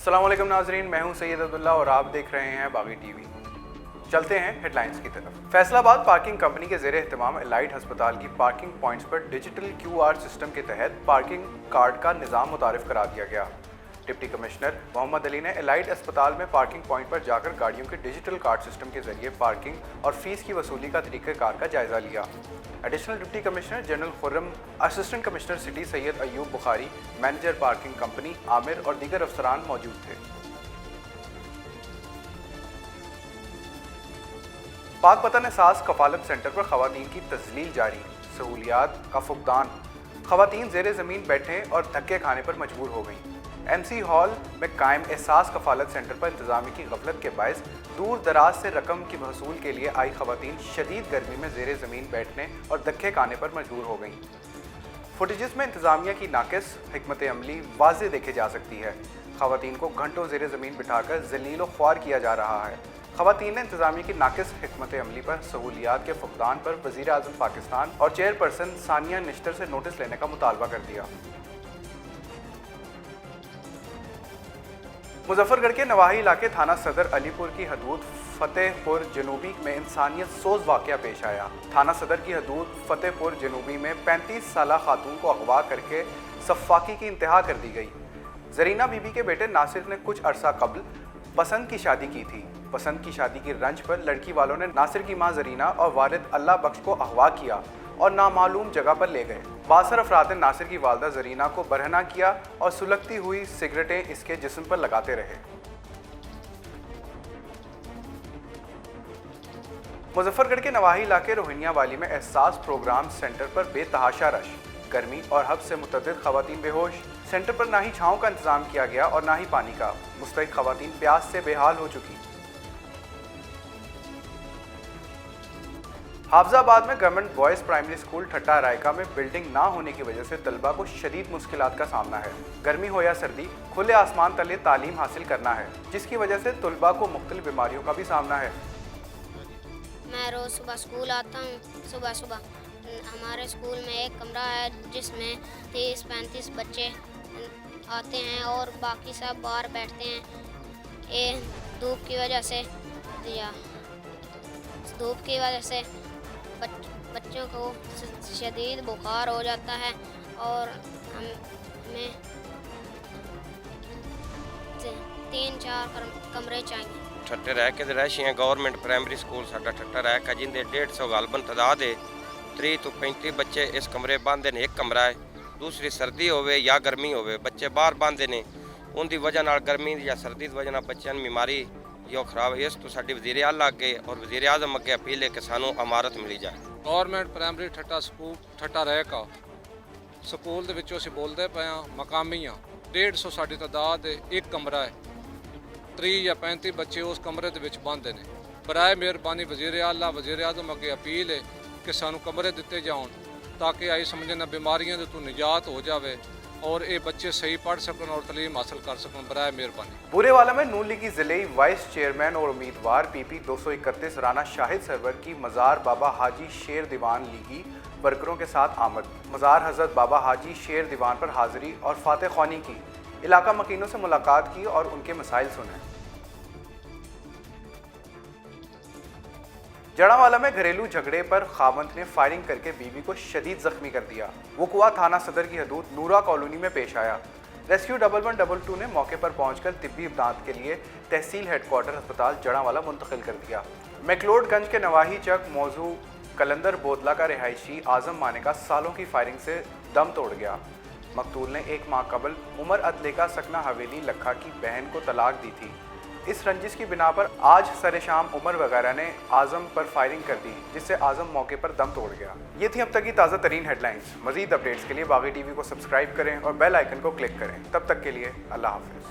अस्सलाम वालेकुम नाजरीन, मैं हूं सैयद अब्दुल्ला और आप देख रहे हैं बागी टीवी। चलते हैं हेडलाइंस की तरफ। फैसलाबाद पार्किंग कंपनी के ज़ेरे एहतमाम एलाइट हस्पताल की पार्किंग पॉइंट्स पर डिजिटल QR सिस्टम के तहत पार्किंग कार्ड का निज़ाम मुतारिफ करा दिया गया। डिप्टी कमिश्नर मोहम्मद अली ने एलाइट अस्पताल में पार्किंग पॉइंट पर जाकर गाड़ियों के डिजिटल कार्ड सिस्टम के जरिए पार्किंग और फीस की वसूली का तरीक़ाकार का जायज़ा लिया। Additional deputy commissioner general Khurram, assistant commissioner city Syed Ayub Bukhari, manager parking company Aamir और दीगर अफसरान मौजूद थे। पाकपतन एहसास कफालत सेंटर पर खवातीन की तजलील जारी, सहूलियात का फुकदान। खवातीन ज़ेरे ज़मीन बैठने और धक्के खाने पर मजबूर हो गईं। MC हॉल में कायम एहसास कफालत सेंटर पर इंतजामी की गफलत के बायस दूर दराज से रकम की वसूल के लिए आई खवातीन शदीद गर्मी में ज़ेरे ज़मीन बैठने और धक्के खाने पर मजबूर हो गईं। फुटेजेस में इंतजामिया की नाकिस हिकमत अमली वाज़े देखे जा सकती है। खवातीन को घंटों ज़ेरे ज़मीन बिठाकर जलील व ख्वार किया जा रहा है। खवातीन ने इंतजामिया की नाकिस हिकमत अमली पर सहूलियात के फुकदान पर वज़ीर आज़म पाकिस्तान और चेयरपर्सन सानिया निश्तर से नोटिस लेने का मुतालबा कर दिया। मुजफ्फरगढ़ के नवाही इलाके थाना सदर अलीपुर की हदूद फतेहपुर जनूबी में इंसानियत सोज वाक़या पेश आया। थाना सदर की हदूद फतेहपुर जनूबी में 35 साला खातून को अगवा करके सफ़ाकी की इंतहा कर दी गई। जरीना बीबी के बेटे नासिर ने कुछ अरसा कबल पसंद की शादी की थी। पसंद की शादी की रंज पर लड़की वालों ने नासिर की मां जरीना और वालिद अल्लाह बख्श को अगवा किया और नामालूम जगह पर ले गए। बासर अफराद ने नासिर की वालदा जरीना को बरहना किया और सुलगती हुई सिगरेटें इसके जिस्म पर लगाते रहे। मुजफ्फरगढ़ के नवाही इलाके रोहिनिया वाली में एहसास प्रोग्राम सेंटर पर बेतहाशा रश, गर्मी और हब से मुतअद्दिद खवातीन बेहोश। सेंटर पर ना ही छाँव का इंतजाम किया गया और ना ही पानी का। मुस्तैक खवातीन प्यास से बेहाल हो चुकी। हाफजाबाद में गवर्नमेंट बॉयज़ प्राइमरी स्कूल ठट्टा रायका में बिल्डिंग ना होने की वजह से तलबा को शदीद मुश्किलात का सामना है। गर्मी हो या सर्दी, खुले आसमान तले तालीम हासिल करना है, जिसकी वजह से तलबा को मुख्तलिफ बीमारियों का भी सामना है। मैं रोज़ सुबह स्कूल आता हूँ। सुबह हमारे स्कूल में एक कमरा है जिसमें 30-35 बच्चे आते हैं और बाकी सब बाहर बैठते हैं। ये धूप की वजह से बच्चों को शदीद बुखार हो जाता है और हमें 3-4 कमरे चाहिए। ठट्टे रह के रैशी है गवर्नमेंट प्राइमरी स्कूल साडा ठट्टा रह का जिंदे 150 गालबन तादाद है। 30 तो 35 बच्चे इस कमरे बांधे ने। एक कमरा है, दूसरी सर्दी होवे या गर्मी होवे बच्चे बाहर बांधे ने। उनकी वजह नाल गर्मी या सर्दी की वजह नाल बच्चों की बीमारी यो खराब है। इस तो साडी वज़ीर आला अगे और वज़ीर आज़म अगे अपील है कि सानू इमारत मिली जाए। गवर्नमेंट प्राइमरी ठट्टा स्कूल ठट्टा रह का स्कूल दे विचों असीं बोलदे पए हां, मकामी हां। 150 साडी तादाद है। एक कमरा है, 30 या 35 बच्चे उस कमरे दे विच बांधे ने। बराए मेहरबानी वज़ीर आला वज़ीर आज़म अगे अपील है कि सानू कमरे दिते जाउण ताकि आई समझना बीमारियों से तो निजात हो जाए और ये बच्चे सही पढ़ सकन और तालीम हासिल कर सकन। बराए मेहरबानी। बुरेवाला में नून लीगी ज़िले वाइस चेयरमैन और उम्मीदवार PP 231 राना शाहिद सरवर की मज़ार बाबा हाजी शेर दीवान लीगी वर्करों के साथ आमद। मज़ार हज़रत बाबा हाजी शेर दीवान पर हाज़िरी और फातह ख्वानी की। इलाका मकीनों से मुलाकात की और उनके मसाइल सुने। जड़ावाला में घरेलू झगड़े पर खावंद ने फायरिंग करके बीवी को शदीद जख्मी कर दिया। वकुआ थाना सदर की हदूद नूरा कॉलोनी में पेश आया। रेस्क्यू 1122 ने मौके पर पहुंचकर तिब्बी इमदाद के लिए तहसील हेडक्वार्टर अस्पताल जड़ावाला मुंतकिल कर दिया। मैकलोडगंज के नवाही चक मौजू कलंदर बोतला का रिहायशी आजम माने का सालों की फायरिंग से दम तोड़ गया। मकतूल ने एक माह कबल उमर अदले का सकना हवेली लखा की बहन को तलाक दी थी। इस रंजिश की बिना पर आज सरे शाम उमर वगैरह ने आजम पर फायरिंग कर दी, जिससे आजम मौके पर दम तोड़ गया। ये थी अब तक की ताज़ा तरीन हेडलाइंस। मज़ीद अपडेट्स के लिए बागी टीवी को सब्सक्राइब करें और बेल आइकन को क्लिक करें। तब तक के लिए अल्लाह हाफ़िज़।